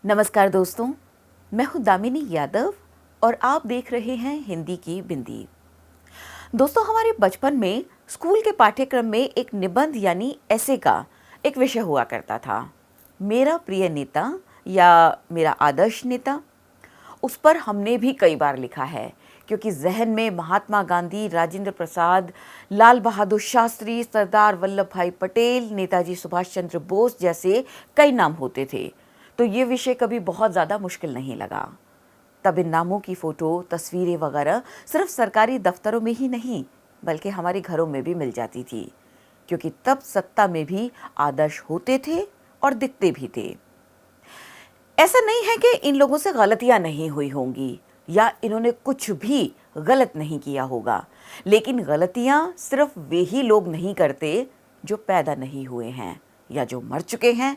नमस्कार दोस्तों, मैं हूं दामिनी यादव और आप देख रहे हैं हिंदी की बिंदी। दोस्तों, हमारे बचपन में स्कूल के पाठ्यक्रम में एक निबंध यानी ऐसे का एक विषय हुआ करता था, मेरा प्रिय नेता या मेरा आदर्श नेता। उस पर हमने भी कई बार लिखा है, क्योंकि जहन में महात्मा गांधी, राजेंद्र प्रसाद, लाल बहादुर शास्त्री, सरदार वल्लभ भाई पटेल, नेताजी सुभाष चंद्र बोस जैसे कई नाम होते थे। तो ये विषय कभी बहुत ज़्यादा मुश्किल नहीं लगा। तब इन नामों की फ़ोटो, तस्वीरें वगैरह सिर्फ सरकारी दफ्तरों में ही नहीं, बल्कि हमारे घरों में भी मिल जाती थी, क्योंकि तब सत्ता में भी आदर्श होते थे और दिखते भी थे। ऐसा नहीं है कि इन लोगों से गलतियां नहीं हुई होंगी या इन्होंने कुछ भी गलत नहीं किया होगा, लेकिन गलतियां सिर्फ वे ही लोग नहीं करते जो पैदा नहीं हुए हैं या जो मर चुके हैं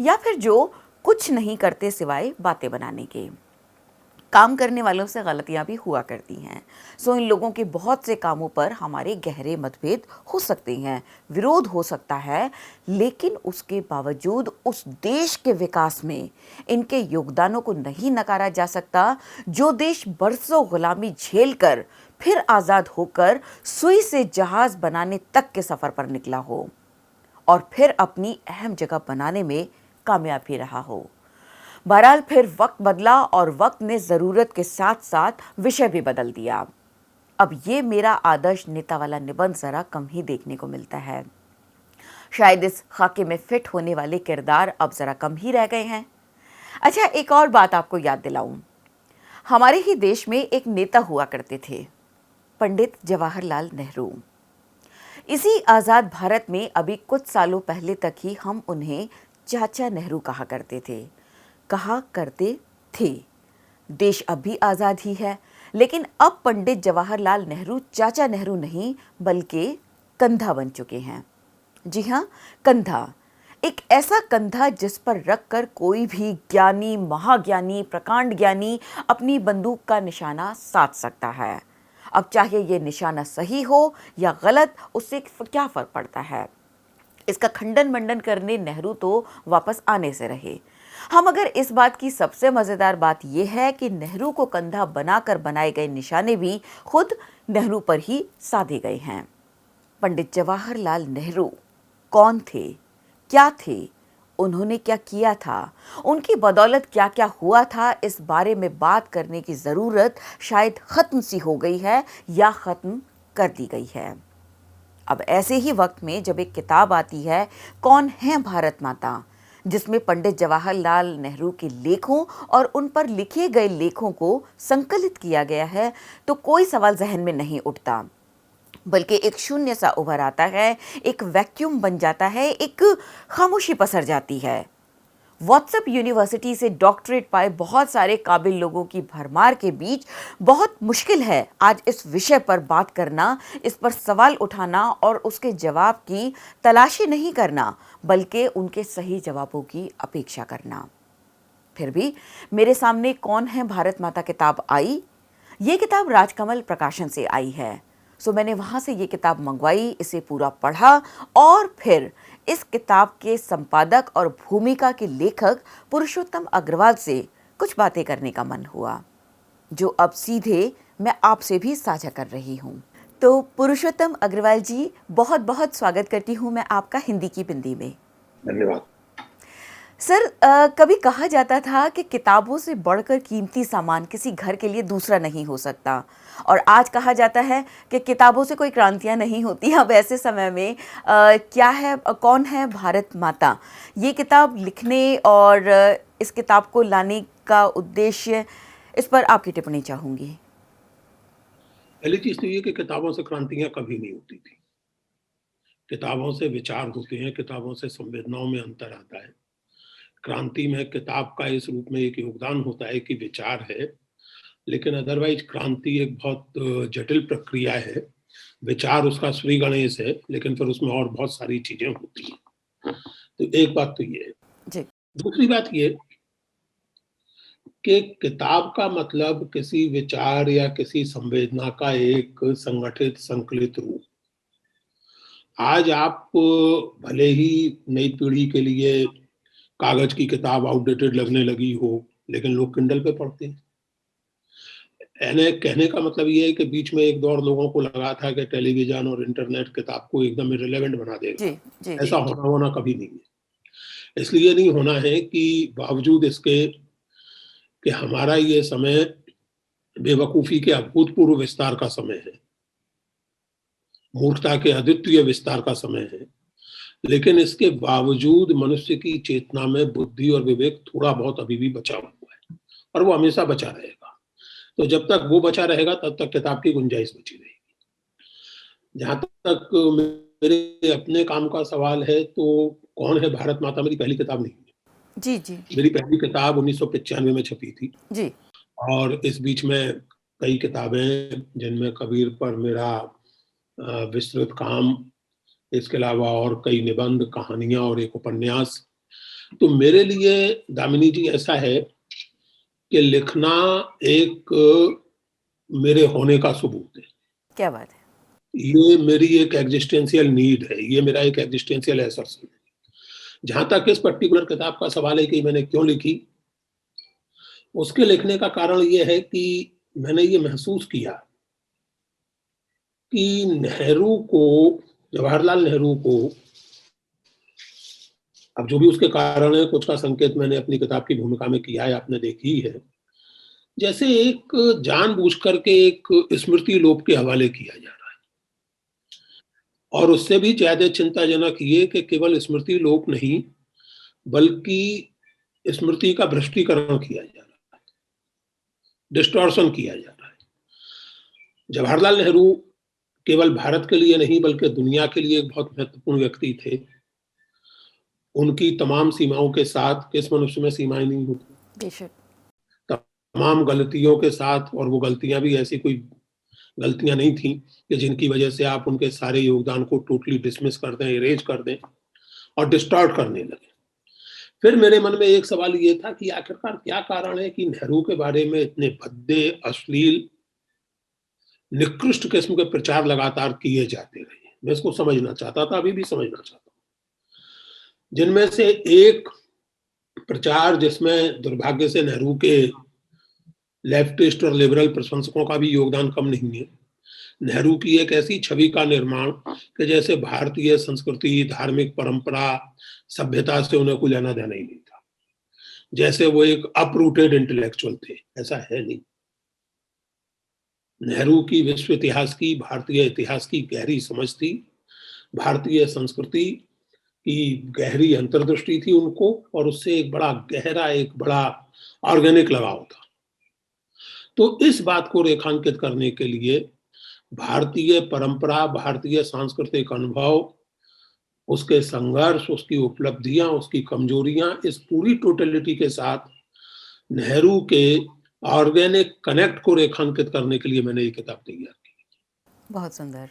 या फिर जो कुछ नहीं करते सिवाय बातें बनाने के। काम करने वालों से गलतियां भी हुआ करती हैं। सो इन लोगों के बहुत से कामों पर हमारे गहरे मतभेद हो सकते हैं, विरोध हो सकता है, लेकिन उसके बावजूद उस देश के विकास में इनके योगदानों को नहीं नकारा जा सकता, जो देश बरसों गुलामी झेलकर फिर आज़ाद होकर सुई से जहाज बनाने तक के सफ़र पर निकला हो और फिर अपनी अहम जगह बनाने में कामयाब भी रहा हो। बहरहाल फिर वक्त बदला और वक्त ने ज़रूरत के साथ साथ विषय भी बदल दिया। अब ये मेरा आदर्श नेता वाला निबंध ज़रा कम ही देखने को मिलता है। शायद इस खाके में फिट होने वाले किरदार अब ज़रा कम ही रह गए हैं। अच्छा, एक और बात आपको याद दिलाऊं। हमारे ही देश में एक नेता हुआ करते थे, पंडित जवाहरलाल नेहरू। इसी आज़ाद भारत में अभी कुछ सालों पहले तक ही हम उन्हें चाचा नेहरू कहा करते थे। देश अब भी आज़ाद ही है, लेकिन अब पंडित जवाहरलाल नेहरू चाचा नेहरू नहीं बल्कि कंधा बन चुके हैं। जी हाँ, कंधा। एक ऐसा कंधा जिस पर रखकर कोई भी ज्ञानी, महाज्ञानी, प्रकांड ज्ञानी अपनी बंदूक का निशाना साध सकता है। अब चाहे ये निशाना सही हो या गलत, उससे क्या फ़र्क पड़ता है। इसका खंडन मंडन करने नेहरू तो वापस आने से रहे। हम अगर इस बात की सबसे मज़ेदार बात यह है कि नेहरू को कंधा बनाकर बनाए गए निशाने भी खुद नेहरू पर ही साधे गए हैं। पंडित जवाहरलाल नेहरू कौन थे, क्या थे, उन्होंने क्या किया था, उनकी बदौलत क्या क्या हुआ था, इस बारे में बात करने की ज़रूरत शायद ख़त्म सी हो गई है या ख़त्म कर दी गई है। अब ऐसे ही वक्त में जब एक किताब आती है, कौन है भारत माता, जिसमें पंडित जवाहरलाल नेहरू के लेखों और उन पर लिखे गए लेखों को संकलित किया गया है, तो कोई सवाल जहन में नहीं उठता, बल्कि एक शून्य सा उभर आता है, एक वैक्यूम बन जाता है, एक खामोशी पसर जाती है। व्हाट्सएप यूनिवर्सिटी से डॉक्टरेट पाए बहुत सारे काबिल लोगों की भरमार के बीच बहुत मुश्किल है आज इस विषय पर बात करना, इस पर सवाल उठाना और उसके जवाब की तलाशी नहीं करना, बल्कि उनके सही जवाबों की अपेक्षा करना। फिर भी मेरे सामने कौन है भारत माता किताब आई। ये किताब राजकमल प्रकाशन से आई है। सो मैंने वहाँ से ये किताब मंगवाई, इसे पूरा पढ़ा और फिर इस किताब के संपादक और भूमिका के लेखक पुरुषोत्तम अग्रवाल से कुछ बातें करने का मन हुआ, जो अब सीधे मैं आपसे भी साझा कर रही हूँ। तो पुरुषोत्तम अग्रवाल जी, बहुत बहुत स्वागत करती हूँ मैं आपका हिंदी की बिंदी में। धन्यवाद। सर, कभी कहा जाता था कि किताबों से बढ़कर कीमती सामान किसी घर के लिए दूसरा नहीं हो सकता, और आज कहा जाता है कि किताबों से कोई क्रांतियां नहीं होती। अब ऐसे समय में क्या है, कौन है भारत माता, ये किताब लिखने और इस किताब को लाने का उद्देश्य, इस पर आपकी टिप्पणी चाहूँगी। पहली चीज़ तो ये कि किताबों से क्रांतियाँ कभी नहीं होती थी। किताबों से विचार होते हैं, किताबों से संवेदनाओं में अंतर आता है। क्रांति में किताब का इस रूप में एक योगदान होता है कि विचार है, लेकिन अदरवाइज़ क्रांति एक बहुत जटिल प्रक्रिया है। विचार उसका श्री गणेश है, लेकिन फिर उसमें और बहुत सारी चीज़ें होती हैं। तो एक बात तो ये है। जी। दूसरी बात ये कि किताब का मतलब किसी विचार या किसी संवेदना का एक संगठित, संकलित रूप। आज आप भले ही नई पीढ़ी के लिए कागज की किताब आउटडेटेड लगने लगी हो, लेकिन लोग किंडल पे पढ़ते हैं। यानी कहने का मतलब ये है कि बीच में एक दौर लोगों को लगा था कि टेलीविज़न और इंटरनेट किताब को एकदम इर्रेलेवेंट बना जी, देगा। जी, ऐसा होना कभी नहीं है। इसलिए नहीं होना है कि बावजूद इसके कि हमारा ये समय बेवकूफ़ी के अभूतपूर्व विस्तार का समय है, मूर्खता के अद्वितीय विस्तार का समय है, लेकिन इसके बावजूद मनुष्य की चेतना में बुद्धि और विवेक थोड़ा बहुत अभी भी बचा हुआ है, और वो हमेशा बचा रहेगा। तो जब तक वो बचा रहेगा तब तक किताब की गुंजाइश बची रहेगी। जहाँ तक मेरे अपने काम का सवाल है, तो कौन है भारत माता मेरी पहली किताब नहीं है। जी, जी, मेरी पहली किताब 1995 में छपी थी, जी, और इस बीच में कई किताबें जिनमें कबीर पर मेरा विस्तृत काम, इसके अलावा और कई निबंध, कहानियाँ और एक उपन्यास। तो मेरे लिए दामिनी जी ऐसा है कि लिखना एक मेरे होने का सबूत है। क्या बात है। ये मेरी एक एक्जिस्टेंशियल नीड है, ये मेरा एक एक्जिस्टेंशियल असर्शन है। जहाँ तक इस पर्टिकुलर किताब का सवाल है कि मैंने क्यों लिखी, उसके लिखने का कारण ये है कि मैंने ये महसूस किया कि नेहरू को, जवाहरलाल नेहरू को, अब जो भी उसके कारण है, कुछ का संकेत मैंने अपनी किताब की भूमिका में किया है, आपने देखी है। जैसे एक जानबूझकर के एक स्मृति लोप के हवाले किया जा रहा है, और उससे भी ज़्यादा चिंताजनक ये कि केवल स्मृति लोप नहीं, बल्कि स्मृति का भ्रष्टीकरण किया जा रहा है, डिस्टॉर्शन किया जा रहा है। जवाहरलाल नेहरू केवल भारत के लिए नहीं बल्कि दुनिया के लिए एक बहुत महत्वपूर्ण व्यक्ति थे। उनकी तमाम सीमाओं के साथ किस मनुष्य में सीमाएँ नहीं होती? बेशक। तमाम गलतियों के साथ, और वो गलतियाँ भी ऐसी कोई गलतियाँ नहीं थी कि जिनकी वजह से आप उनके सारे योगदान को टोटली डिसमिस कर दें, इरेज़ कर दें और डिस्टॉर्ट करने लगे। फिर मेरे मन में एक सवाल ये था कि आखिरकार क्या कारण है कि नेहरू के बारे में इतने भद्दे, अश्लील, निकृष्ट किस्म के प्रचार लगातार किए जाते रहे? मैं इसको समझना चाहता था, अभी भी समझना चाहता हूँ। जिनमें से एक प्रचार जिसमें दुर्भाग्य से नेहरू के लेफ्टिस्ट और लिबरल प्रशंसकों का भी योगदान कम नहीं है। नेहरू की एक ऐसी छवि का निर्माण कि जैसे भारतीय संस्कृति, धार्मिक परंपरा, सभ्यता से उन्हें कोई लेना देना ही नहीं था। जैसे वो एक अपरूटेड इंटेलेक्चुअल थे, ऐसा है नहीं। नेहरू की विश्व इतिहास की, भारतीय इतिहास की गहरी समझ थी, भारतीय संस्कृति की गहरी अंतर्दृष्टि थी उनको, और उससे एक बड़ा गहरा, एक बड़ा ऑर्गेनिक लगाव था। तो इस बात को रेखांकित करने के लिए भारतीय परंपरा, भारतीय सांस्कृतिक अनुभव, उसके संघर्ष, उसकी उपलब्धियां, उसकी कमजोरियां, इस पूरी टोटलिटी के साथ नेहरू के ऑर्गेनिक कनेक्ट को रेखांकित करने के लिए मैंने ये किताब तैयार की। बहुत सुंदर।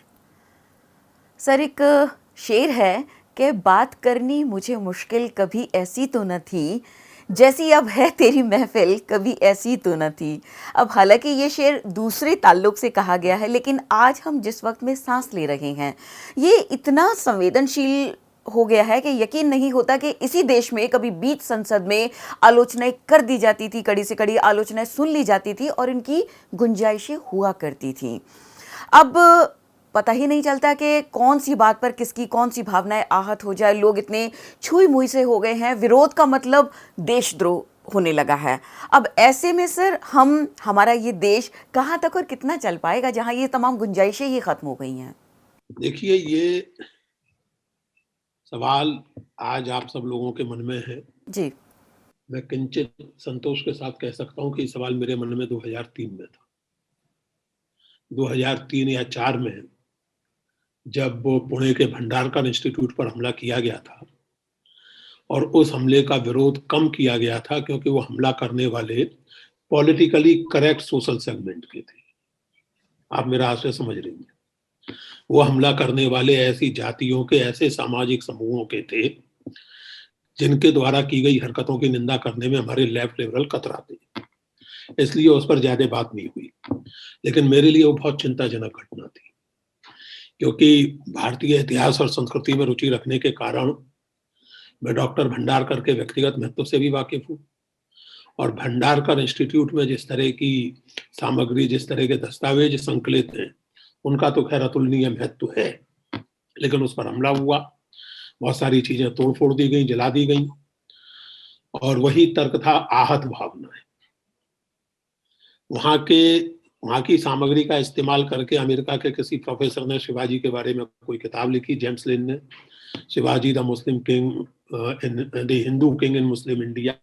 सर, एक शेर है कि बात करनी मुझे मुश्किल कभी ऐसी तो न थी, जैसी अब है तेरी महफिल कभी ऐसी तो न थी। अब हालांकि ये शेर दूसरे ताल्लुक से कहा गया है, लेकिन आज हम जिस वक्त में सांस ले रहे हैं, ये इतना संवेदनशील हो गया है कि यकीन नहीं होता कि इसी देश में कभी बीच संसद में आलोचनाएं कर दी जाती थी, कड़ी से कड़ी आलोचनाएं सुन ली जाती थी और इनकी गुंजाइशें हुआ करती थी। अब पता ही नहीं चलता कि कौन सी बात पर किसकी कौन सी भावनाएं आहत हो जाए। लोग इतने छुई मुई से हो गए हैं, विरोध का मतलब देशद्रोह होने लगा है। अब ऐसे में सर हमारा ये देश कहाँ तक और कितना चल पाएगा जहाँ ये तमाम गुंजाइशें ही खत्म हो गई हैं? देखिए, ये सवाल आज आप सब लोगों के मन में है। जी। मैं किंचित संतोष के साथ कह सकता हूँ कि ये सवाल मेरे मन में 2003 में था। 2003 या 4 में जब पुणे के भंडारकर इंस्टीट्यूट पर हमला किया गया था, और उस हमले का विरोध कम किया गया था क्योंकि वो हमला करने वाले पॉलिटिकली करेक्ट सोशल सेगमेंट के थे। आप मेरा आशय समझ रही हैं। वो हमला करने वाले ऐसी जातियों के, ऐसे सामाजिक समूहों के थे जिनके द्वारा की गई हरकतों की निंदा करने में हमारे लेफ्ट लिबरल कतराते, इसलिए उस पर ज्यादा बात नहीं हुई। लेकिन मेरे लिए वो बहुत चिंताजनक घटना थी, क्योंकि भारतीय इतिहास और संस्कृति में रुचि रखने के कारण मैं डॉक्टर भंडारकर के व्यक्तिगत महत्व से भी वाकिफ हूँ और भंडारकर इंस्टीट्यूट में जिस तरह की सामग्री, जिस तरह के दस्तावेज संकलित हैं, उनका तो खैर अतुलनीय महत्व है, लेकिन उस पर हमला हुआ, बहुत सारी चीजें तोड़-फोड़ दी गई, जला दी गई और वही तर्क था आहत भावनाएं। वहाँ की सामग्री का इस्तेमाल करके अमेरिका के किसी प्रोफेसर ने शिवाजी के बारे में कोई किताब लिखी, जेम्स लिन ने, Shivaji the Muslim king in the Hindu king in Muslim India.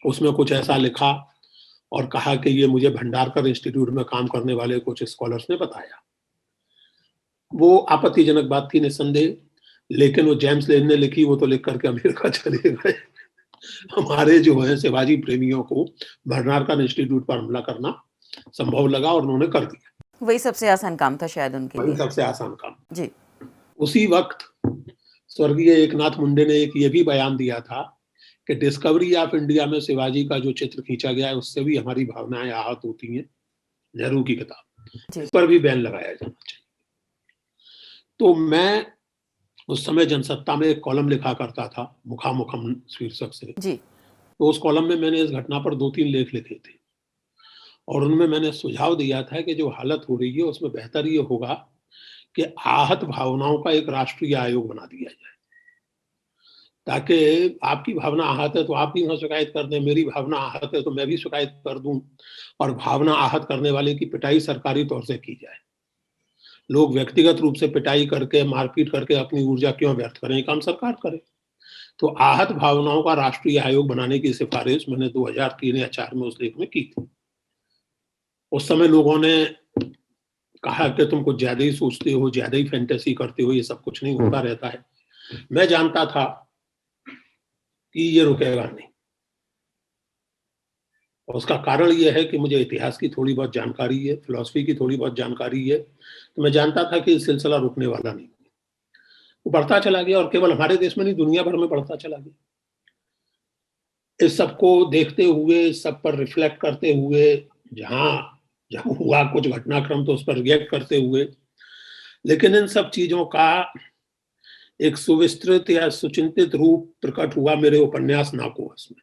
उसमें कुछ ऐसा लिखा और कहा कि ये मुझे भंडारकर इंस्टीट्यूट में काम करने वाले कुछ स्कॉलर्स ने बताया। वो आपत्तिजनक बात थी निस्संदेह, लेकिन वो जेम्स लिन ने लिखी, वो तो लिख करके अमेरिका चले गए। हमारे जो है शिवाजी प्रेमियों को भंडारकर इंस्टीट्यूट पर हमला करना संभव लगा और उन्होंने कर दिया। वही सबसे आसान काम था शायद उनके वही लिए। सबसे आसान काम। जी। उसी वक्त स्वर्गीय एकनाथ मुंडे ने एक ये भी बयान दिया था कि डिस्कवरी ऑफ इंडिया में शिवाजी का जो चित्र खींचा गया है उससे भी हमारी भावनाएं आहत होती हैं, नेहरू की किताब, इस पर भी बैन लगाया जाना चाहिए। तो मैं उस समय जनसत्ता में एक कॉलम लिखा करता था, मुखामुखम शीर्षक से। जी। तो उस कॉलम में मैंने इस घटना पर 2-3 लेख लिखे थे और उनमें मैंने सुझाव दिया था कि जो हालत हो रही है उसमें बेहतर ये होगा कि आहत भावनाओं का एक राष्ट्रीय आयोग बना दिया जाए, ताकि आपकी भावना आहत है तो आप भी वहां शिकायत कर दें, मेरी भावना आहत है तो मैं भी शिकायत कर दूं और भावना आहत करने वाले की पिटाई सरकारी तौर से की जाए। लोग व्यक्तिगत रूप से पिटाई करके, मारपीट करके अपनी ऊर्जा क्यों व्यर्थ करें, काम सरकार करे। तो आहत भावनाओं का राष्ट्रीय आयोग बनाने की सिफारिश मैंने 2003 या 4 में उस लेख में की थी। उस समय लोगों ने कहा कि तुम कुछ ज्यादा ही सोचते हो, ज्यादा ही फैंटेसी करते हो, ये सब कुछ नहीं होता रहता है। मैं जानता था कि ये रुकेगा नहीं और उसका कारण ये है कि मुझे इतिहास की थोड़ी बहुत जानकारी है, फिलॉसफी की थोड़ी बहुत जानकारी है, तो मैं जानता था कि ये सिलसिला रुकने वाला नहीं। वो बढ़ता चला गया और केवल हमारे देश में नहीं, दुनिया भर में बढ़ता चला गया। इस सबको देखते हुए, इस सब पर रिफ्लेक्ट करते हुए, जब हुआ कुछ घटनाक्रम तो उस पर रिएक्ट करते हुए, लेकिन इन सब चीजों का एक सुविस्तृत या सुचिंतित रूप प्रकट हुआ मेरे उपन्यास नाकोहस में,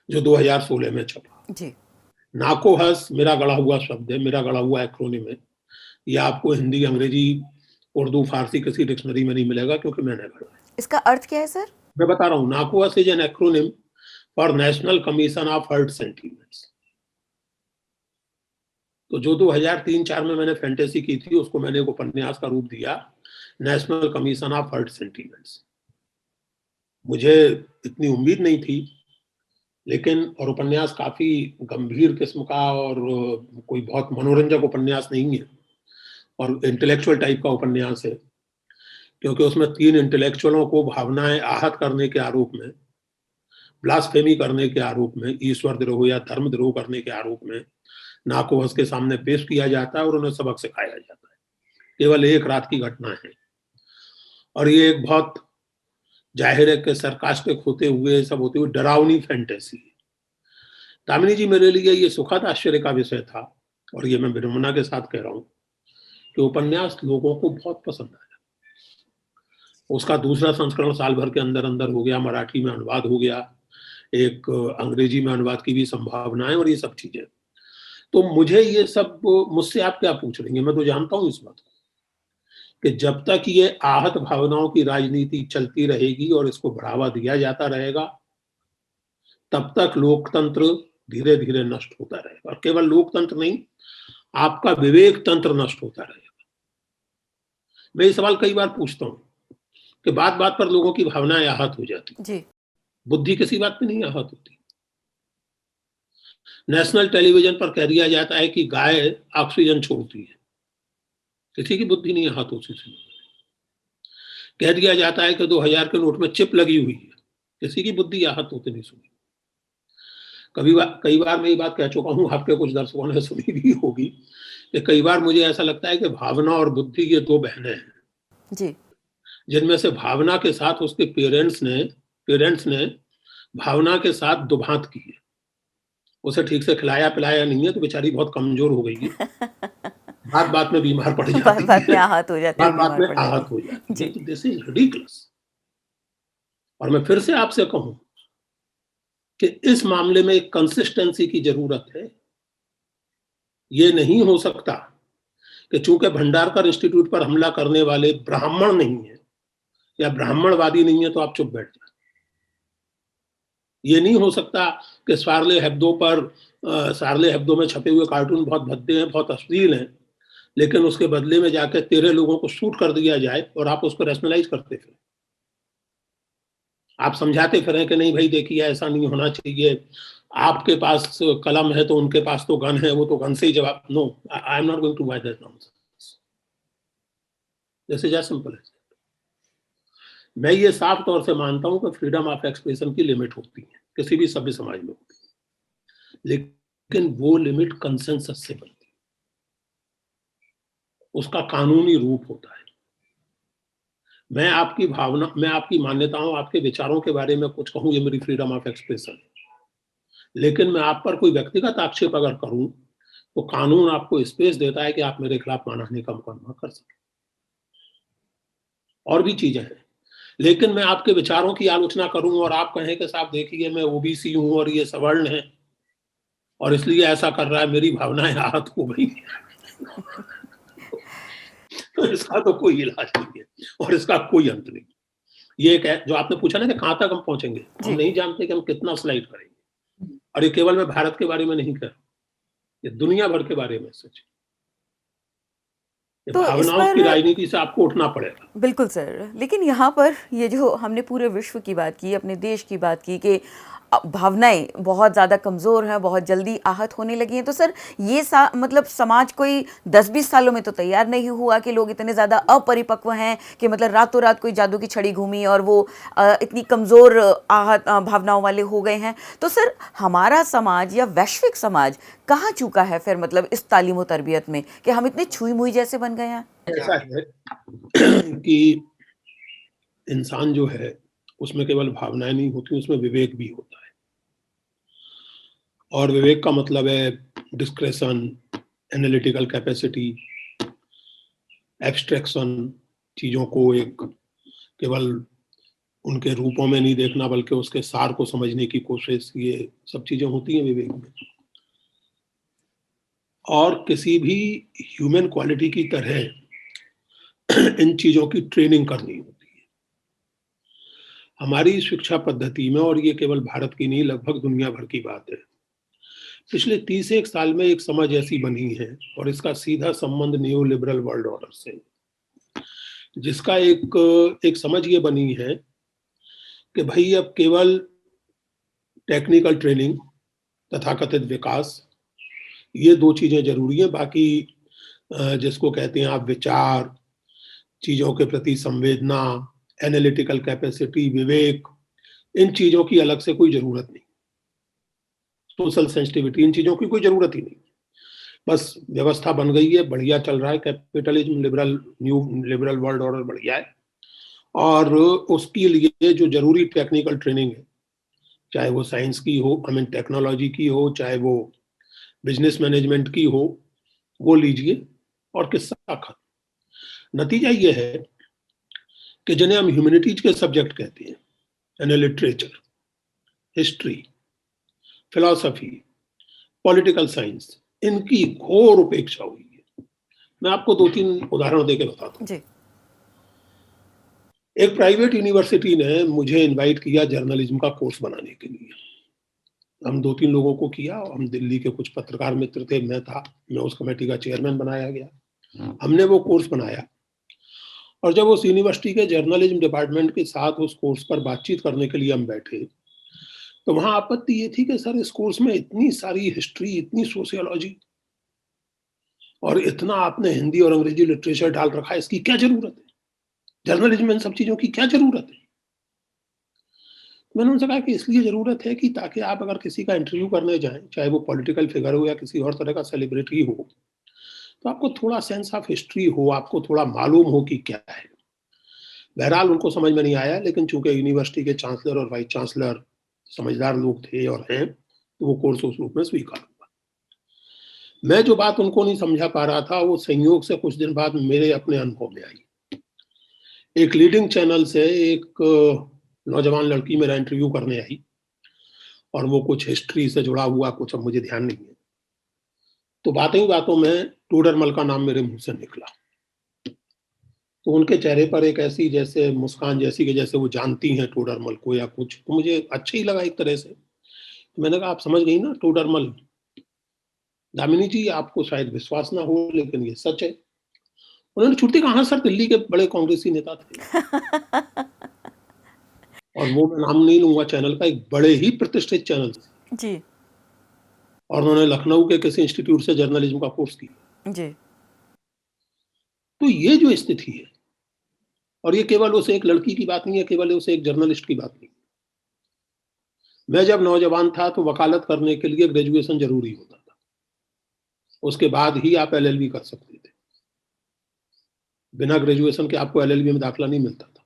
जो 2016 में छपा। जी। नाकोहस मेरा गढ़ा हुआ शब्द है, मेरा गढ़ा हुआ एक्रोनिम है। ये आपको हिंदी, अंग्रेजी, उर्दू, फारसी किसी डिक्शनरी में नहीं मिलेगा क्योंकि मैंने गढ़ा है। इसका अर्थ क्या है सर? मैं बता रहा हूँ, NACOHS is an acronym for national commission of hurt sentiments. तो जो 2003-4 में मैंने फैंटेसी की थी उसको मैंने एक उपन्यास का रूप दिया, national commission of hurt sentiments. मुझे इतनी उम्मीद नहीं थी, लेकिन और उपन्यास काफी गंभीर किस्म का और कोई बहुत मनोरंजक उपन्यास नहीं है और इंटेलेक्चुअल टाइप का उपन्यास है, क्योंकि उसमें 3 इंटेलेक्चुअलों को भावनाएं आहत करने के आरोप में, ब्लास्फेमी करने के आरोप में, ईश्वर द्रोह या धर्म द्रोह करने के आरोप में नाकोहस के सामने पेश किया जाता है और उन्हें सबक सिखाया जाता है। केवल एक रात की घटना है और ये एक बहुत जाहिर है कि सरकास्टिक होते हुए, सब होते हुए डरावनी फैंटेसी है। दामिनी जी, मेरे लिए ये सुखद आश्चर्य का विषय था और ये मैं विडंबना के साथ कह रहा हूँ कि उपन्यास लोगों को बहुत पसंद आया। उसका दूसरा संस्करण साल भर के अंदर अंदर हो गया, मराठी में अनुवाद हो गया, एक अंग्रेजी में अनुवाद की भी संभावना है और ये सब चीजें। तो मुझे ये सब, मुझसे आप क्या पूछ रही हैं, मैं तो जानता हूँ इस बात को कि जब तक ये आहत भावनाओं की राजनीति चलती रहेगी और इसको बढ़ावा दिया जाता रहेगा, तब तक लोकतंत्र धीरे धीरे नष्ट होता रहेगा और केवल लोकतंत्र नहीं, आपका विवेक तंत्र नष्ट होता रहेगा। मैं ये सवाल कई बार पूछता हूँ कि बात बात पर लोगों की भावनाएं आहत हो जाती, जी। बुद्धि किसी बात पे नहीं आहत होती। नेशनल टेलीविजन पर कह दिया जाता है कि गाय ऑक्सीजन छोड़ती है, किसी की बुद्धि नहीं आहत होती। कह दिया जाता है कि 2000 के नोट में चिप लगी हुई है, किसी की बुद्धि आहत होती नहीं सुनी। कई बार मैं ये बात कह चुका हूँ, आपके कुछ दर्शकों ने सुनी भी होगी कि कई बार मुझे ऐसा लगता है कि भावना और बुद्धि ये 2 बहनें हैं जी। जिनमें से भावना के साथ उसके पेरेंट्स ने भावना के साथ दुभांत की है। उसे ठीक से खिलाया पिलाया नहीं है तो बेचारी बहुत कमजोर हो गई है, बात बात में बीमार पड़ जाती बात बात में है, आहत हो जाती है, बात बात बीमार में पड़ जाती आहत हो है। जाती है। जी। तो दिस इज रिडिकुलस। और मैं फिर से आपसे कहूं कि इस मामले में एक कंसिस्टेंसी की जरूरत है। ये नहीं हो सकता कि चूंकि भंडारकर इंस्टीट्यूट पर हमला करने वाले ब्राह्मण नहीं है या ब्राह्मणवादी नहीं है तो आप चुप बैठ जाए। ये नहीं हो सकता कि सार्ले हेब्दो में छपे हुए कार्टून बहुत भद्दे हैं, बहुत अश्लील हैं, लेकिन उसके बदले में जाकर 13 लोगों को शूट कर दिया जाए और आप उसको रैशनलाइज करते फिर, आप समझाते फिरें कि नहीं भाई देखिए ऐसा नहीं होना चाहिए, आपके पास कलम है तो उनके पास तो गन है, वो तो गन से ही जवाब। No, I am not going to buy that nonsense. This is as simple as. मैं ये साफ तौर से मानता हूं कि फ्रीडम ऑफ एक्सप्रेशन की लिमिट होती है, किसी भी सभ्य समाज में होती है, लेकिन वो लिमिट कंसेंसस से बनती है, उसका कानूनी रूप होता है। मैं आपकी मान्यताओं, आपके विचारों के बारे में कुछ कहूं, ये मेरी फ्रीडम ऑफ एक्सप्रेशन है, लेकिन मैं आप पर कोई व्यक्तिगत आक्षेप अगर करूं तो कानून आपको स्पेस देता है कि आप मेरे खिलाफ मानहानि का मुकदमा कर सकें। और भी चीजें हैं, लेकिन मैं आपके विचारों की आलोचना करूं और आप कहें कि साहब देखिए मैं ओबीसी हूं और ये सवर्ण है और इसलिए ऐसा कर रहा है, मेरी भावनाएं आहत हो गई तो इसका तो कोई इलाज नहीं है और इसका कोई अंत नहीं। ये एक है जो आपने पूछा ना कि कहां तक हम पहुंचेंगे, हम नहीं जानते कि हम कितना स्लाइड करेंगे। और ये केवल मैं भारत के बारे में नहीं कह रहा, ये दुनिया भर के बारे में सच है। तो इस भावनाओं की पर राजनीति से आपको उठना पड़ेगा। बिल्कुल सर, लेकिन यहाँ पर ये जो हमने पूरे विश्व की बात की, अपने देश की बात की कि भावनाएं बहुत ज़्यादा कमज़ोर हैं, बहुत जल्दी आहत होने लगी हैं, तो सर ये मतलब समाज कोई 10-20 सालों में तो तैयार नहीं हुआ कि लोग इतने ज़्यादा अपरिपक्व हैं कि मतलब रातों रात कोई जादू की छड़ी घूमी और वो इतनी कमज़ोर आहत भावनाओं वाले हो गए हैं। तो सर हमारा समाज या वैश्विक समाज कहाँ चूका है फिर, मतलब इस तालीम और तरबियत में, कि हम इतने छुई मुई जैसे बन गए हैं? ऐसा है कि इंसान जो है उसमें केवल भावनाएं नहीं होती, उसमें विवेक भी होता है। और विवेक का मतलब है डिस्क्रेशन, एनालिटिकल कैपेसिटी, एब्स्ट्रैक्शन, चीजों को एक केवल उनके रूपों में नहीं देखना बल्कि उसके सार को समझने की कोशिश, ये सब चीजें होती हैं विवेक में। और किसी भी ह्यूमन क्वालिटी की तरह इन चीजों की ट्रेनिंग करनी होती है। हमारी शिक्षा पद्धति में, और ये केवल भारत की नहीं लगभग दुनिया भर की बात है, पिछले 30 साल में एक समझ ऐसी बनी है और इसका सीधा संबंध न्यू लिबरल वर्ल्ड ऑर्डर से, जिसका एक समझ ये बनी है कि भाई अब केवल टेक्निकल ट्रेनिंग, तथाकथित विकास, ये दो चीजें जरूरी है। बाकी जिसको कहते हैं आप विचार, चीजों के प्रति संवेदना, एनालिटिकल कैपेसिटी, विवेक, इन चीजों की अलग से कोई जरूरत नहीं। सोशल सेंसिटिविटी, इन चीजों की कोई जरूरत ही नहीं। बस व्यवस्था बन गई है, बढ़िया चल रहा है, capitalism, new liberal world order बढ़िया है। और उसके लिए जो जरूरी टेक्निकल ट्रेनिंग है, चाहे वो साइंस की हो, टेक्नोलॉजी की हो, चाहे वो बिजनेस मैनेजमेंट की हो, वो लीजिए और किस्सा खत्म। नतीजा ये है कि जिन्हें हम ह्यूमैनिटीज के सब्जेक्ट कहते हैं, यानी literature, history, philosophy, political science, इनकी घोर उपेक्षा हुई है। मैं आपको 2-3 उदाहरण देकर बताता हूँ। एक प्राइवेट यूनिवर्सिटी ने मुझे इनवाइट किया जर्नलिज्म का कोर्स बनाने के लिए। हम 2-3 लोगों को किया, हम दिल्ली के कुछ पत्रकार मित्र थे, मैं उस कमेटी का चेयरमैन बनाया गया। हमने वो कोर्स बनाया और जब उस यूनिवर्सिटी के जर्नलिज्म डिपार्टमेंट के साथ उस कोर्स पर बातचीत करने के लिए हम बैठे, तो वहां आपत्ति ये थी कि सर इस कोर्स में इतनी सारी हिस्ट्री, इतनी सोशियोलॉजी और इतना आपने हिंदी और अंग्रेजी लिटरेचर डाल रखा है, इसकी क्या जरूरत है? जर्नलिज्म में इन सब चीजों की क्या जरूरत है? मैंने उनसे कहा कि इसलिए जरूरत है कि ताकि आप अगर किसी का इंटरव्यू करने जाएं, चाहे वो पॉलिटिकल फिगर हो या किसी और तरह का सेलिब्रिटी हो, तो आपको थोड़ा सेंस ऑफ हिस्ट्री हो, आपको थोड़ा मालूम हो कि क्या है। बहरहाल उनको समझ में नहीं आया, लेकिन चूंकि यूनिवर्सिटी के चांसलर और वाइस चांसलर समझदार लोग थे और हैं, तो वो कोर्स उस रूप में स्वीकार हुआ। मैं जो बात उनको नहीं समझा पा रहा था, वो संयोग से कुछ दिन बाद मेरे अपने अनुभव में आई। एक लीडिंग चैनल से एक नौजवान लड़की मेरा इंटरव्यू करने आई और वो कुछ हिस्ट्री से जुड़ा हुआ कुछ, अब मुझे ध्यान नहीं है। तो बातों ही बातों में टोडरमल का नाम मेरे मुँह से निकला। तो उनके चेहरे पर एक ऐसी जैसे मुस्कान जैसी कि जैसे वो जानती हैं टोडरमल को या कुछ, तो मुझे अच्छा ही लगा एक तरह से। तो मैंने कहा, "आप समझ गई ना टोडरमल? दामिनी जी, आपको शायद विश्वास ना हो लेकिन ये सच है।" उन्होंने छुट्टी कहा, "हाँ सर, दिल्ली के बड़े कांग्रेसी नेता थे।" और वो मैं नाम नहीं लूँगा चैनल का, एक बड़े ही प्रतिष्ठित चैनल से, जी, और उन्होंने लखनऊ के किसी इंस्टीट्यूट से जर्नलिज्म का कोर्स किया। जी, तो ये जो स्थिति है, और ये केवल उस एक लड़की की बात नहीं है, केवल उस एक जर्नलिस्ट की बात नहीं है। मैं जब नौजवान था तो वकालत करने के लिए ग्रेजुएशन ज़रूरी होता था। उसके बाद ही आप एलएलबी कर सकते थे। बिना ग्रेजुएशन के आपको एलएलबी में दाखिला नहीं मिलता था।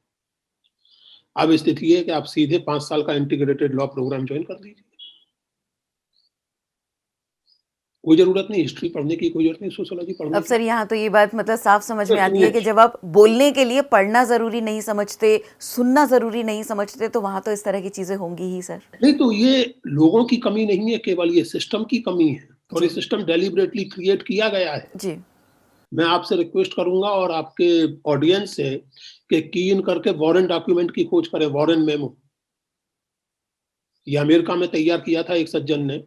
अब स्थिति ये है कि आप सीधे 5 साल का इंटीग्रेटेड लॉ प्रोग्राम जॉइन कर लीजिए। कोई ज़रूरत नहीं हिस्ट्री पढ़ने की, कोई ज़रूरत नहीं सोशियोलॉजी पढ़ने अब की। सर यहाँ तो ये बात मतलब साफ समझ तो में आती है सुनिए, कि जब आप बोलने के लिए पढ़ना ज़रूरी नहीं समझते, सुनना ज़रूरी नहीं समझते, तो वहाँ तो इस तरह की चीज़ें होंगी ही सर। नहीं तो ये लोगों की कमी नहीं है, केवल ये सिस्टम की कमी है, और ये जी, सिस्टम डेलिबरेटली क्रिएट किया गया है। जी, मैं आपसे रिक्वेस्ट करूँगा और आपके ऑडियंस से कि की इन करके वॉरेन डॉक्यूमेंट की खोज करें, वॉरेन मेमो। ये अमेरिका में तैयार किया था एक सज्जन ने,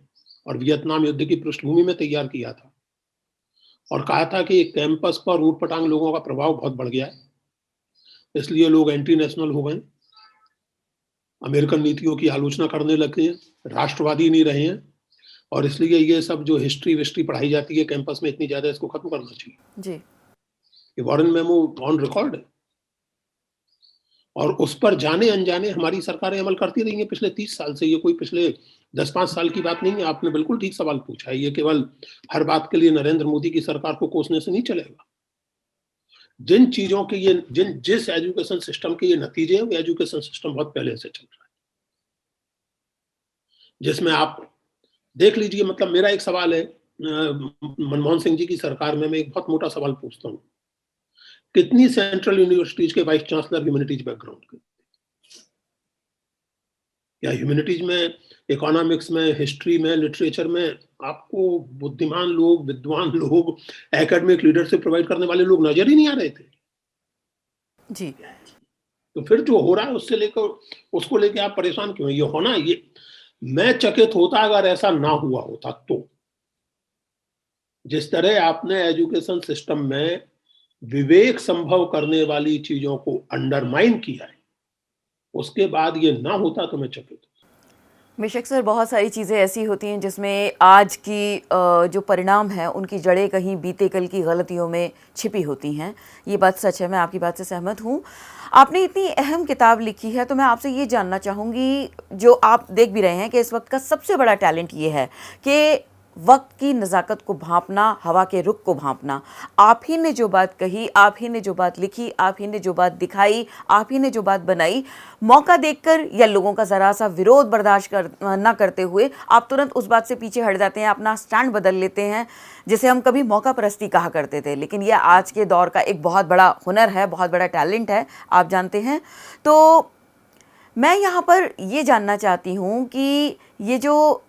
और वियतनाम युद्ध की पृष्ठभूमि में तैयार किया था, और कहा था कि कैंपस पर ऊट-पटांग लोगों का प्रभाव बहुत बढ़ गया है, इसलिए लोग एंटी नेशनल हो गए, अमेरिकन नीतियों की आलोचना करने लगे, राष्ट्रवादी नहीं रहे हैं, और इसलिए ये सब जो हिस्ट्री-विस्ट्री पढ़ाई जाती है कैंपस में इतनी ज़्यादा, इसको खत्म करना चाहिए। जी, ये वॉरेन मेमो ऑन रिकॉर्ड है, और उस पर जाने-अनजाने हमारी सरकारें अमल करती रही हैं पिछले 30 साल से। ये कोई पिछले 10-5 साल की बात नहीं है। आपने बिल्कुल ठीक सवाल पूछा है। ये केवल हर बात के लिए नरेंद्र मोदी की सरकार को कोसने से नहीं चलेगा। जिन चीज़ों के ये जिस एजुकेशन सिस्टम के ये नतीजे हैं, वो एजुकेशन सिस्टम बहुत पहले से चल रहा है। जिसमें आप देख लीजिए, मतलब मेरा एक सवाल है, मनमोहन सिंह जी की सरकार में मैं एक बहुत मोटा सवाल पूछता हूँ। कितनी सेंट्रल यूनिवर्सिटीज़ के वाइस चांसलर ह्यूमैनिटीज़ बैकग्राउंड के? या ह्यूमैनिटीज में, इकोनॉमिक्स में, हिस्ट्री में, लिटरेचर में आपको बुद्धिमान लोग, विद्वान लोग, एकेडमिक लीडरशिप प्रोवाइड करने वाले लोग नजर ही नहीं आ रहे थे। जी, तो फिर जो हो रहा है उससे लेकर, उसको लेके आप परेशान क्यों हैं? ये होना, ये मैं चकित होता अगर ऐसा ना हुआ होता तो। जिस तरह आपने एजुकेशन सिस्टम में विवेक संभव करने वाली चीजों को अंडरमाइन किया है, उसके बाद ये ना होता तो मैं चकित हूं। बेशक सर, बहुत सारी चीज़ें ऐसी होती हैं जिसमें आज की जो परिणाम है उनकी जड़ें कहीं बीते कल की गलतियों में छिपी होती हैं। ये बात सच है, मैं आपकी बात से सहमत हूँ। आपने इतनी अहम किताब लिखी है, तो मैं आपसे ये जानना चाहूँगी, जो आप देख भी रहे हैं कि इस वक्त का सबसे बड़ा टैलेंट ये है कि वक्त की नज़ाकत को भांपना, हवा के रुख को भांपना। आप ही ने जो बात कही, आप ही ने जो बात लिखी, आप ही ने जो बात दिखाई, आप ही ने जो बात बनाई, मौका देखकर या लोगों का ज़रा सा विरोध बर्दाश्त ना करते हुए आप तुरंत उस बात से पीछे हट जाते हैं, अपना स्टैंड बदल लेते हैं, जिसे हम कभी मौका परस्ती कहा करते थे। लेकिन यह आज के दौर का एक बहुत बड़ा हुनर है, बहुत बड़ा टैलेंट है, आप जानते हैं। तो मैं यहाँ पर ये जानना चाहती हूँ कि ये जो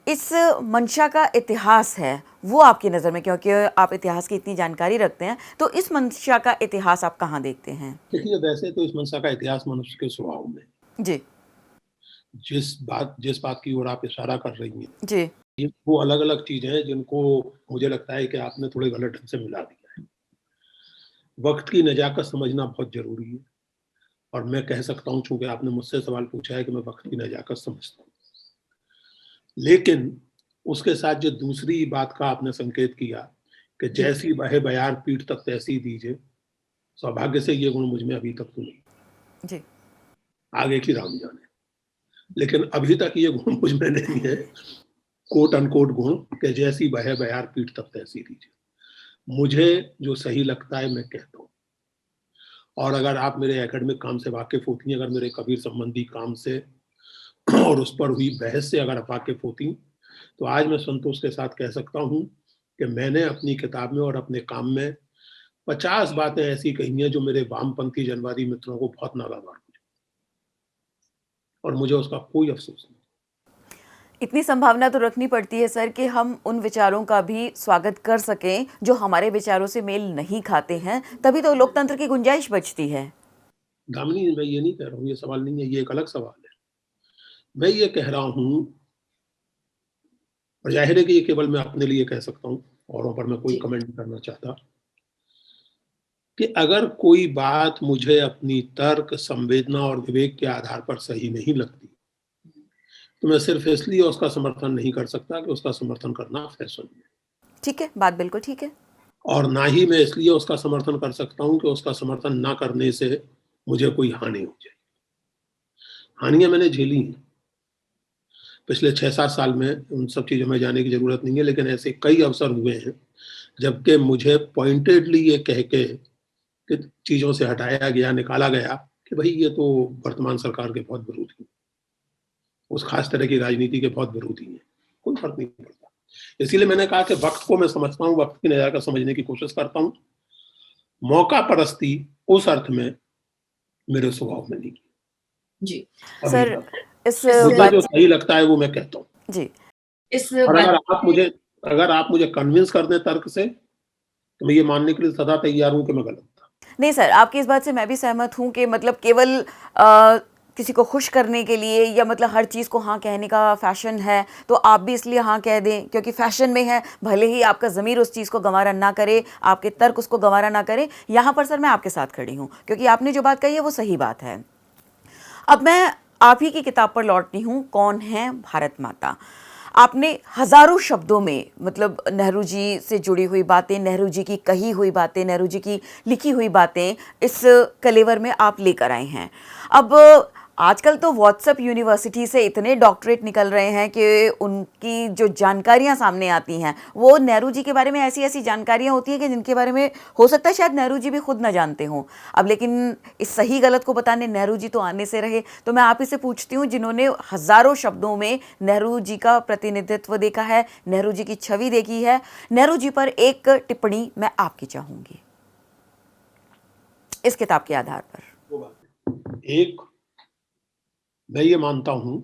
इस मंशा का इतिहास है, वो आपकी नज़र में, क्योंकि आप इतिहास की इतनी जानकारी रखते हैं, तो इस मंशा का इतिहास आप कहाँ देखते हैं? देखिए, वैसे तो इस मंशा का इतिहास मनुष्य के स्वभाव में, जी, जिस बात की ओर आप इशारा कर रही हैं, जी, ये वो अलग-अलग चीज़ें हैं जिनको मुझे लगता है कि आपने थोड़े गलत ढंग से मिला दिया है। वक़्त की नज़ाकत समझना बहुत ज़रूरी है, और मैं कह सकता हूँ, चूँकि आपने मुझसे सवाल पूछा है, कि मैं वक़्त की नज़ाकत समझता हूँ। लेकिन उसके साथ जो दूसरी बात का आपने संकेत किया कि जी, जैसी बहे बयार पीठ तक तैसी दीजिए, सौभाग्य से ये गुण मुझ में अभी तक तो नहीं, जी, आगे की राम जाने। लेकिन अभी तक ये गुण मुझ में नहीं है, कोट अनकोट गुण, कि जैसी बहे बयार पीठ तक तैसी दीजिए। मुझे जो सही लगता है मैं कहता हूँ, और अगर आप मेरे एकेडमिक काम से वाकिफ़ होती हैं, अगर मेरे कबीर संबंधी काम से और उस पर हुई बहस से अगर आप वाकिफ़ होती, तो आज मैं संतोष के साथ कह सकता हूँ कि मैंने अपनी किताब में और अपने काम में 50 बातें ऐसी कही हैं जो मेरे वामपंथी जनवादी मित्रों को बहुत नागवार हुई। और मुझे उसका कोई अफसोस नहीं। इतनी संभावना तो रखनी पड़ती है सर कि हम उन विचारों का भी स्वागत कर सकें जो हमारे विचारों से मेल नहीं खाते हैं, तभी तो लोकतंत्र की गुंजाइश बचती है। दामिनी, मैं ये नहीं कह रहा हूँ, ये सवाल नहीं है, ये एक अलग सवाल है। मैं ये कह रहा हूँ, और जाहिर है कि ये केवल मैं अपने लिए कह सकता हूँ, औरों पर मैं कोई कमेंट नहीं करना चाहता, कि अगर कोई बात मुझे अपनी तर्क, संवेदना और विवेक के आधार पर सही नहीं लगती, तो मैं सिर्फ इसलिए उसका समर्थन नहीं कर सकता कि उसका समर्थन करना फैशन है, ठीक है, बात बिल्कुल ठीक है। और ना ही मैं इसलिए उसका समर्थन कर सकता हूँ कि उसका समर्थन ना करने से मुझे कोई हानि हो जाए। हानियां मैंने झेली हैं पिछले 6-7 साल में, उन सब चीज़ों में जाने की ज़रूरत नहीं है, लेकिन ऐसे कई अवसर हुए हैं जबकि मुझे पॉइंटेडली ये कह के कि चीज़ों से हटाया गया, निकाला गया कि भई ये तो वर्तमान सरकार के बहुत विरोधी हैं, उस खास तरह की राजनीति के बहुत विरोधी हैं, कोई फ़र्क नहीं पड़ता। इसीलिए मैंने कहा कि वक़्त को मैं समझता हूँ, वक़्त की नज़ाकत समझने की कोशिश करता हूँ। मौका परस्ती उस अर्थ में मेरे स्वभाव में नहीं है, जी। अभी सर, तक। इस मुझे जो बात सही लगता है वो मैं कहता हूँ, जी, इस और बात अगर आप मुझे कन्विंस कर दें तर्क से, तो मैं ये मानने के लिए सदा तैयार हूँ कि मैं गलत था। नहीं सर, आपकी इस बात से मैं भी सहमत हूँ कि मतलब केवल किसी को खुश करने के लिए या मतलब हर चीज़ को हाँ कहने का फैशन है, तो आप भी इसलिए हाँ कह दें क्योंकि फैशन में है, भले ही आपका ज़मीर उस चीज़ को गंवारा ना करे, आपके तर्क उसको गंवारा ना करे। यहाँ पर सर मैं आपके साथ खड़ी हूँ क्योंकि आपने जो बात कही है वो सही बात है। अब मैं आप ही की किताब पर लौटती हूँ, कौन है भारत माता। आपने हजारों शब्दों में मतलब नेहरू जी से जुड़ी हुई बातें, नेहरू जी की कही हुई बातें, नेहरू जी की लिखी हुई बातें इस कलेवर में आप लेकर आए हैं। अब आजकल तो व्हाट्सएप यूनिवर्सिटी से इतने डॉक्टरेट निकल रहे हैं कि उनकी जो जानकारियां सामने आती हैं वो नेहरू जी के बारे में ऐसी ऐसी जानकारियां होती हैं कि जिनके बारे में हो सकता है शायद नेहरू जी भी खुद ना जानते हों। अब लेकिन इस सही गलत को बताने नेहरू जी तो आने से रहे, तो मैं आप ही से पूछती हूँ, जिन्होंने हजारों शब्दों में नेहरू जी का प्रतिनिधित्व देखा है, नेहरू जी की छवि देखी है, नेहरू जी पर एक टिप्पणी मैं आपकी चाहूंगी इस किताब के आधार पर। दो बातें। एक, मैं ये मानता हूं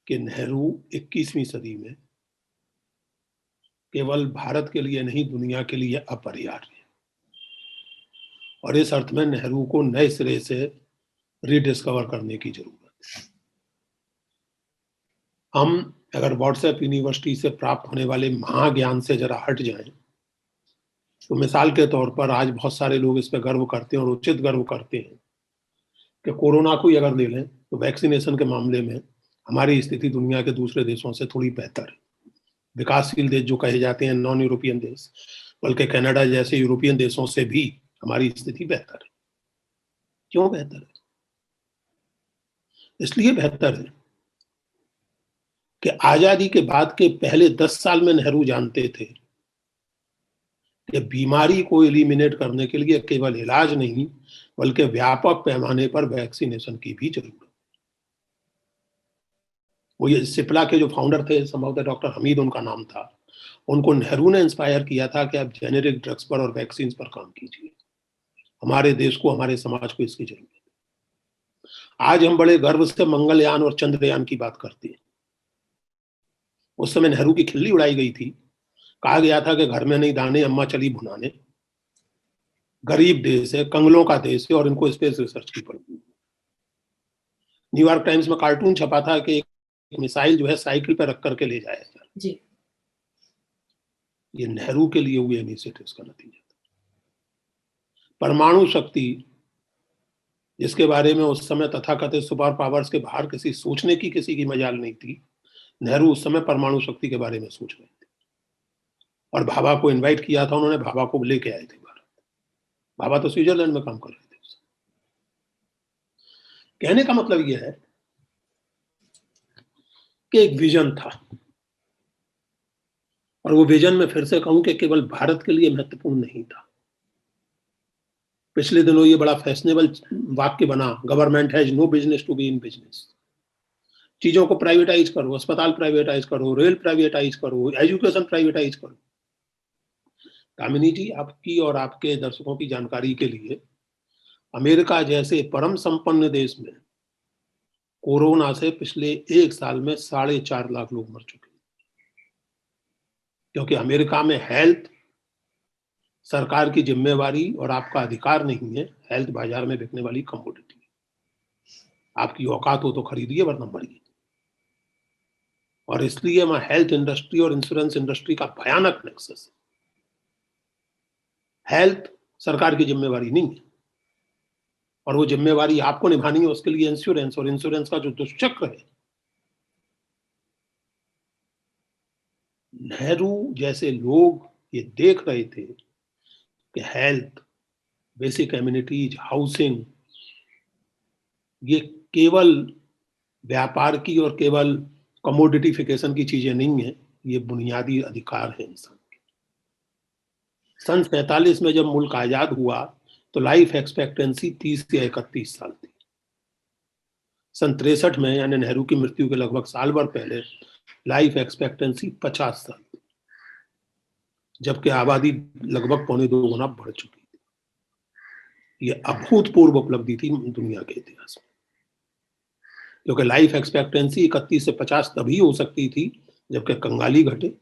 कि नेहरू 21वीं सदी में केवल भारत के लिए नहीं, दुनिया के लिए अपरिहार्य है, और इस अर्थ में नेहरू को नए सिरे से रीडिस्कवर करने की जरूरत है। हम अगर व्हाट्सएप यूनिवर्सिटी से प्राप्त होने वाले महाज्ञान से जरा हट जाएं, तो मिसाल के तौर पर आज बहुत सारे लोग इस पर गर्व करते हैं और उचित गर्व करते हैं कि कोरोना को ही अगर ले लें तो वैक्सीनेशन के मामले में हमारी स्थिति दुनिया के दूसरे देशों से थोड़ी बेहतर है। विकासशील देश जो कहे जाते हैं, नॉन यूरोपियन देश, बल्कि कनाडा जैसे यूरोपियन देशों से भी हमारी स्थिति बेहतर है। क्यों बेहतर है? इसलिए बेहतर है कि आजादी के बाद के पहले 10 साल में नेहरू जानते थे कि बीमारी को एलिमिनेट करने के लिए केवल इलाज नहीं, बल्कि व्यापक पैमाने पर वैक्सीनेशन की भी जरूरत। वो ये सिप्ला के जो फाउंडर थे, संभवतः डॉक्टर हमीद उनका नाम था, उनको नेहरू ने इंस्पायर किया था कि आप जेनेरिक ड्रग्स पर और वैक्सीन पर काम कीजिए, हमारे देश को, हमारे समाज को इसकी जरूरत है। आज हम बड़े गर्व से मंगलयान और चंद्रयान की बात करते हैं। उस समय नेहरू की खिल्ली उड़ाई गई थी, कहा गया था कि घर में नहीं दाने, अम्मा चली भुनाने, गरीब देश है, कंगलों का देश है और इनको स्पेस रिसर्च की पड़ती। न्यूयॉर्क टाइम्स में कार्टून छपा था कि एक मिसाइल जो है साइकिल पर रख करके ले जाया जाए। जी। ये नेहरू के लिए हुए इनिशिएटिव्स का नतीजा था। परमाणु शक्ति, जिसके बारे में उस समय तथाकथित सुपर पावर्स के बाहर किसी सोचने की किसी की मजाल नहीं थी, नेहरू उस समय परमाणु शक्ति के बारे में सोच रहे थे और भाभा को इनवाइट किया था उन्होंने, भाभा को लेके आए थे भारत। भाभा तो स्विट्जरलैंड में काम कर रहे थे। कहने का मतलब यह है कि एक विजन था, और वो विजन में फिर से कहूं कि केवल भारत के लिए महत्वपूर्ण नहीं था। पिछले दिनों ये बड़ा फैशनेबल वाक्य बना, government has no business to be in business. चीजों को प्राइवेटाइज करो, अस्पताल प्राइवेटाइज करो, रेल प्राइवेटाइज करो, एजुकेशन प्राइवेटाइज करो। कामिनी जी, आपकी और आपके दर्शकों की जानकारी के लिए, अमेरिका जैसे परम संपन्न देश में कोरोना से पिछले 1 साल में 4.5 लाख लोग मर चुके हैं, क्योंकि अमेरिका में हेल्थ सरकार की जिम्मेवारी और आपका अधिकार नहीं है। हेल्थ बाजार में बिकने वाली कमोडिटी है। आपकी औकात हो तो खरीदिए, वरना मरिए। और इसलिए वहां हेल्थ इंडस्ट्री और इंश्योरेंस इंडस्ट्री का भयानक नेक्सस है। हेल्थ सरकार की जिम्मेवारी नहीं है, और वो जिम्मेवारी आपको निभानी है। उसके लिए इंश्योरेंस, और इंश्योरेंस का जो दुष्चक्र है, नेहरू जैसे लोग ये देख रहे थे कि हेल्थ, बेसिक एमिनिटीज, हाउसिंग, ये केवल व्यापार की और केवल कमोडिटिफिकेशन की चीजें नहीं है, ये बुनियादी अधिकार है इंसान के। सन 47 में जब मुल्क आजाद हुआ तो लाइफ एक्सपेक्टेंसी 30 से 31 साल थी। सन 63 में, यानी नेहरू की मृत्यु के लगभग साल भर पहले, लाइफ एक्सपेक्टेंसी 50 साल थी, जबकि आबादी लगभग 2.25 गुना बढ़ चुकी थी। ये अभूतपूर्व उपलब्धि थी दुनिया के इतिहास में, क्योंकि लाइफ एक्सपेक्टेंसी 31 से 50 तभी हो सकती थी जबकि कंगाली घटे,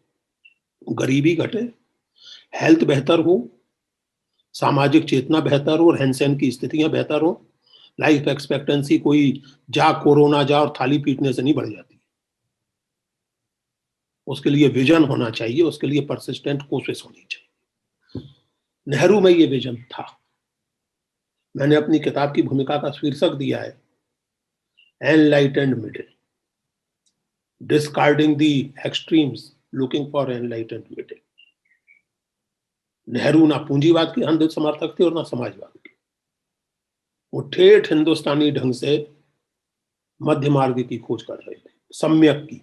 गरीबी घटे, हेल्थ बेहतर हो, सामाजिक चेतना बेहतर हो और रहन सहन की स्थितियां बेहतर हो। लाइफ एक्सपेक्टेंसी कोई जा कोरोना जा और थाली पीटने से नहीं बढ़ जाती। उसके लिए विजन होना चाहिए, उसके लिए परसिस्टेंट कोशिश होनी चाहिए। नेहरू में ये विजन था। मैंने अपनी किताब की भूमिका का शीर्षक दिया है enlightened middle, discarding the extremes, looking for enlightened middle. Nehru ना पूंजीवाद के अंध समर्थक थे और ना समाजवाद के। वो ठेठ हिंदुस्तानी ढंग से मध्य मार्ग की खोज कर रहे थे, सम्यक की।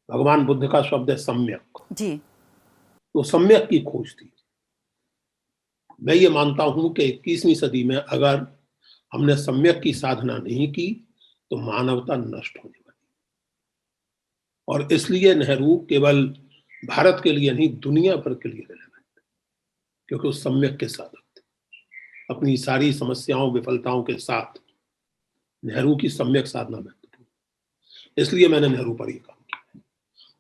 भगवान बुद्ध का शब्द है सम्यक जी। तो सम्यक की खोज थी। मैं ये मानता हूं कि 21वीं सदी में अगर हमने सम्यक की साधना नहीं की तो मानवता नष्ट होने वाली। और इसलिए नेहरू केवल भारत के लिए नहीं, दुनिया भर के लिए रेलेवेंट, क्योंकि उस सम्यक के साधक थे। अपनी सारी समस्याओं, विफलताओं के साथ नेहरू की सम्यक साधना महत्वपूर्ण। इसलिए मैंने नेहरू पर ये काम किया।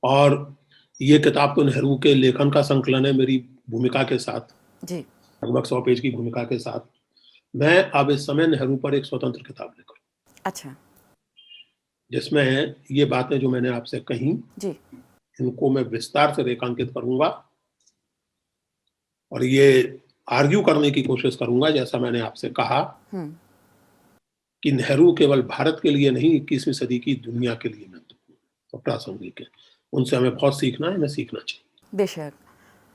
और ये किताब तो नेहरू के लेखन का संकलन है, मेरी भूमिका के साथ जी। लगभग 100 पेज की भूमिका के साथ। मैं अब इस समय नेहरू पर एक स्वतंत्र किताब लिख रहा हूं। अच्छा। जिसमें ये बातें जो मैंने आपसे कही, जी। इनको मैं विस्तार से रेखांकित करूंगा और ये आर्ग्यू करने की कोशिश करूंगा, जैसा मैंने आपसे कहा कि नेहरू केवल भारत के लिए नहीं, 21वीं सदी की दुनिया के लिए महत्वपूर्ण और प्रासंगिक है। उनसे हमें बहुत सीखना है, हमें सीखना चाहिए। बेशक।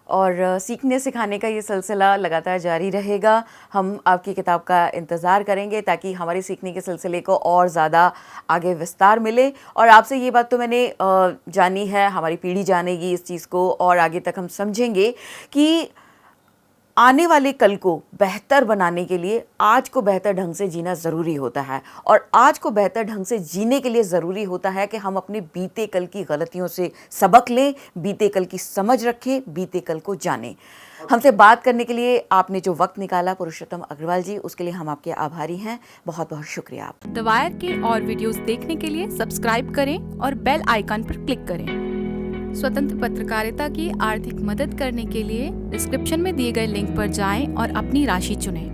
और सीखने सिखाने का ये सिलसिला लगातार जारी रहेगा। हम आपकी किताब का इंतज़ार करेंगे ताकि हमारे सीखने के सिलसिले को और ज़्यादा आगे विस्तार मिले। और आपसे ये बात तो मैंने जानी है, हमारी पीढ़ी जानेगी इस चीज़ को, और आगे तक हम समझेंगे कि आने वाले कल को बेहतर बनाने के लिए आज को बेहतर ढंग से जीना ज़रूरी होता है। और आज को बेहतर ढंग से जीने के लिए ज़रूरी होता है कि हम अपने बीते कल की गलतियों से सबक लें, बीते कल की समझ रखें, बीते कल को जानें। हमसे बात करने के लिए आपने जो वक्त निकाला पुरुषोत्तम अग्रवाल जी, उसके लिए हम आपके आभारी हैं। बहुत बहुत शुक्रिया आप। द वायर के और वीडियोस देखने के लिए सब्सक्राइब करें और बेल आइकन पर क्लिक करें। स्वतंत्र पत्रकारिता की आर्थिक मदद करने के लिए डिस्क्रिप्शन में दिए गए लिंक पर जाएं और अपनी राशि चुनें।